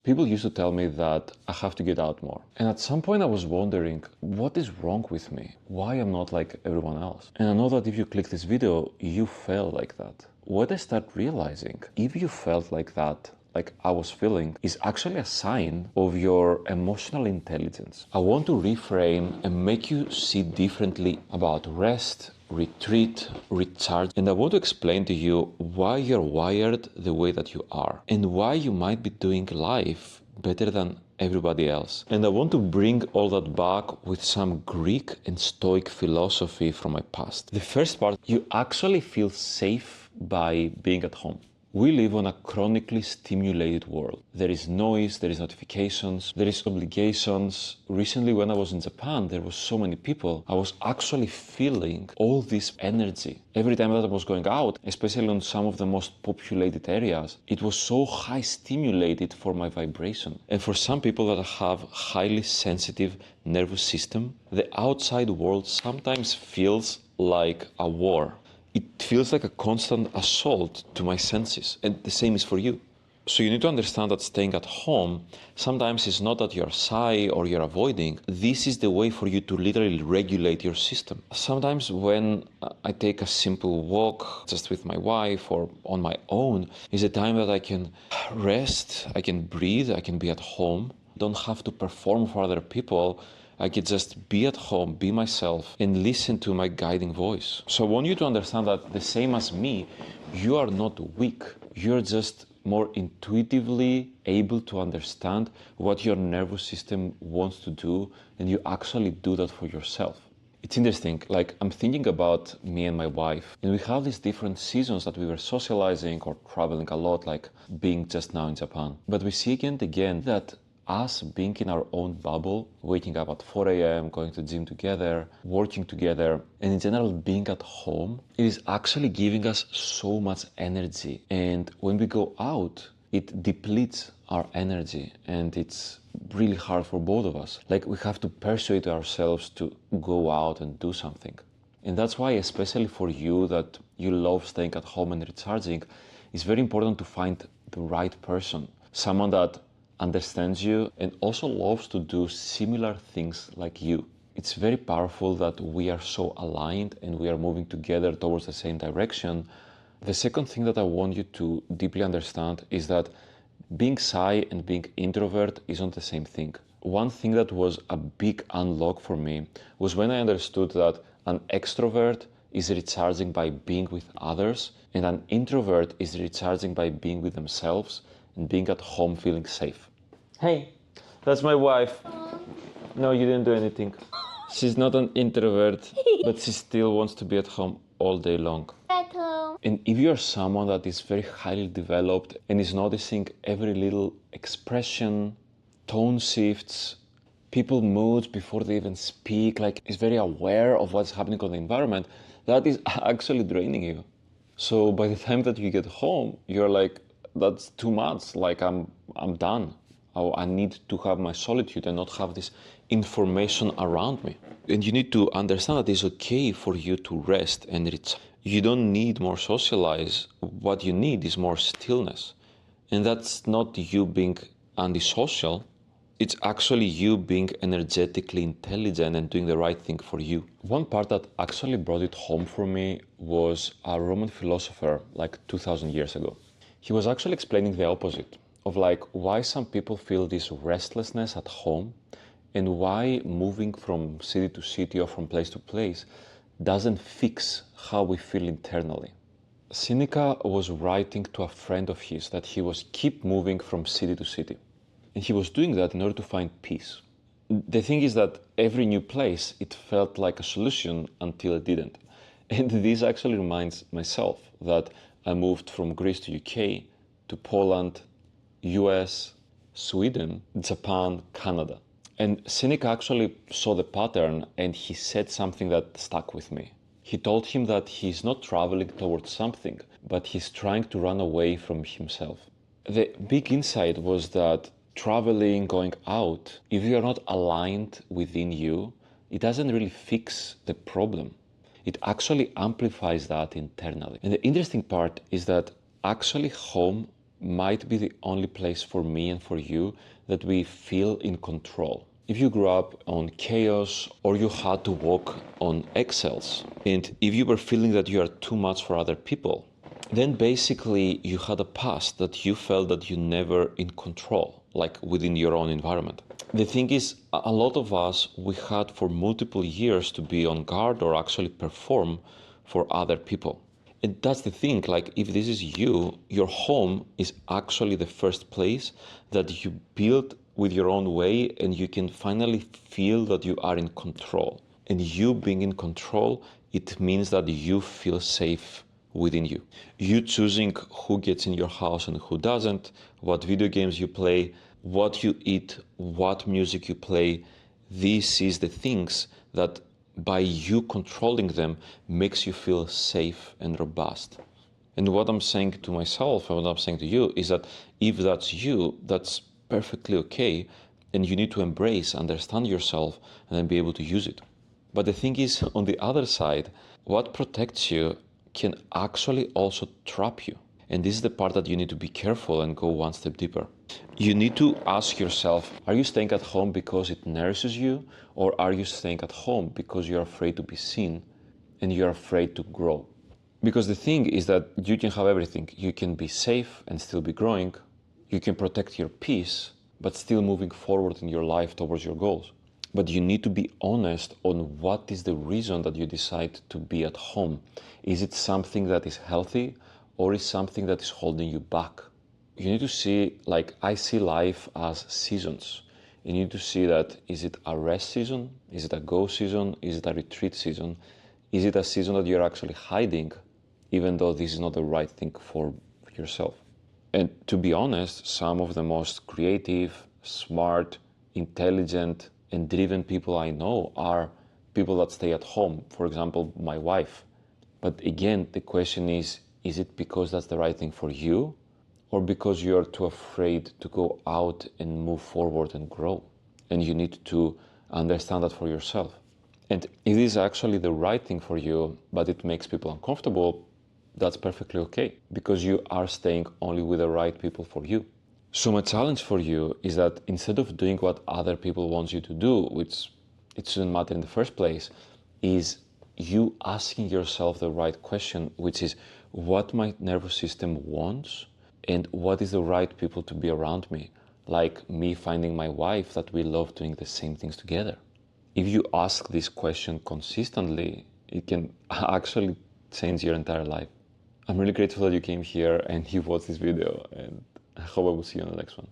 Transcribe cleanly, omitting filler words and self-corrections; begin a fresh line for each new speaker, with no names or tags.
People used to tell me that I have to get out more. And at some point I was wondering, what is wrong with me? Why I'm not like everyone else? And I know that if you click this video, you felt like that. What I start realizing, if you felt like that, like I was feeling, is actually a sign of your emotional intelligence. I want to reframe and make you see differently about rest, retreat, recharge, and I want to explain to you why you're wired the way that you are and why you might be doing life better than everybody else. And I want to bring all that back with some Greek and Stoic philosophy from my past. The first part, you actually feel safe by being at home. We live on a chronically stimulated world. There is noise, there is notifications, there is obligations. Recently when I was in Japan, there was so many people. I was actually feeling all this energy. Every time that I was going out, especially on some of the most populated areas, it was so high stimulated for my vibration. And for some people that have highly sensitive nervous system, the outside world sometimes feels like a war. It feels like a constant assault to my senses, and the same is for you. So you need to understand that staying at home sometimes is not that you're shy or you're avoiding. This is the way for you to literally regulate your system. Sometimes when I take a simple walk just with my wife or on my own is a time that I can rest, I can breathe, I can be at home. Don't have to perform for other people. I could just be at home, be myself, and listen to my guiding voice. So I want you to understand that the same as me, you are not weak. You're just more intuitively able to understand what your nervous system wants to do, and you actually do that for yourself. It's interesting, like I'm thinking about me and my wife, and we have these different seasons that we were socializing or traveling a lot, like being just now in Japan. But we see again and again that us being in our own bubble, waking up at 4 a.m., going to gym together, working together, and in general being at home, it is actually giving us so much energy. And when we go out, it depletes our energy and it's really hard for both of us. Like we have to persuade ourselves to go out and do something. And that's why, especially for you that you love staying at home and recharging, it's very important to find the right person, someone that understands you and also loves to do similar things like you. It's very powerful that we are so aligned and we are moving together towards the same direction. The second thing that I want you to deeply understand is that being shy and being introvert isn't the same thing. One thing that was a big unlock for me was when I understood that an extrovert is recharging by being with others and an introvert is recharging by being with themselves and being at home feeling safe. Hey, that's my wife. No, you didn't do anything. She's not an introvert, but she still wants to be at home all day long.
At home.
And if you're someone that is very highly developed and is noticing every little expression, tone shifts, people moods before they even speak, like is very aware of what's happening on the environment, that is actually draining you. So by the time that you get home, you're like, that's too much, like I'm done. I need to have my solitude and not have this information around me. And you need to understand that it's okay for you to rest and recharge. You don't need more socialize. What you need is more stillness. And that's not you being antisocial. It's actually you being energetically intelligent and doing the right thing for you. One part that actually brought it home for me was a Roman philosopher like 2000 years ago. He was actually explaining the opposite of like why some people feel this restlessness at home and why moving from city to city or from place to place doesn't fix how we feel internally. Seneca was writing to a friend of his that he was keep moving from city to city. And he was doing that in order to find peace. The thing is that every new place, it felt like a solution until it didn't. And this actually reminds myself that I moved from Greece to UK, to Poland, US, Sweden, Japan, Canada. And Seneca actually saw the pattern and he said something that stuck with me. He told him that he's not traveling towards something, but he's trying to run away from himself. The big insight was that traveling, going out, if you're not aligned within you, it doesn't really fix the problem. It actually amplifies that internally. And the interesting part is that actually home might be the only place for me and for you that we feel in control. If you grew up on chaos or you had to walk on eggshells, and if you were feeling that you are too much for other people, then basically you had a past that you felt that you never in control, like within your own environment. The thing is, a lot of us, we had for multiple years to be on guard or actually perform for other people. And that's the thing, like if this is you, your home is actually the first place that you build with your own way, and you can finally feel that you are in control. And you being in control, it means that you feel safe within you. You choosing who gets in your house and who doesn't, what video games you play, what you eat, what music you play. This is the things that by you controlling them makes you feel safe and robust. And what I'm saying to myself and what I'm saying to you is that if that's you, that's perfectly okay, and you need to embrace, understand yourself, and then be able to use it. But the thing is, on the other side, what protects you can actually also trap you. And this is the part that you need to be careful and go one step deeper. You need to ask yourself, are you staying at home because it nourishes you? Or are you staying at home because you're afraid to be seen and you're afraid to grow? Because the thing is that you can have everything. You can be safe and still be growing. You can protect your peace, but still moving forward in your life towards your goals. But you need to be honest on what is the reason that you decide to be at home. Is it something that is healthy, or is something that is holding you back? You need to see, like I see life as seasons. You need to see that, is it a rest season? Is it a go season? Is it a retreat season? Is it a season that you're actually hiding, even though this is not the right thing for yourself? And to be honest, some of the most creative, smart, intelligent, and driven people I know are people that stay at home. For example, my wife. But again, the question is it because that's the right thing for you, or because you're too afraid to go out and move forward and grow? And you need to understand that for yourself. And if it is actually the right thing for you, but it makes people uncomfortable, that's perfectly okay, because you are staying only with the right people for you. So my challenge for you is that instead of doing what other people want you to do, which it shouldn't matter in the first place, is you asking yourself the right question, which is what my nervous system wants and what is the right people to be around me. Like me finding my wife that we love doing the same things together. If you ask this question consistently, it can actually change your entire life. I'm really grateful that you came here and you watched this video, and I hope I will see you on the next one.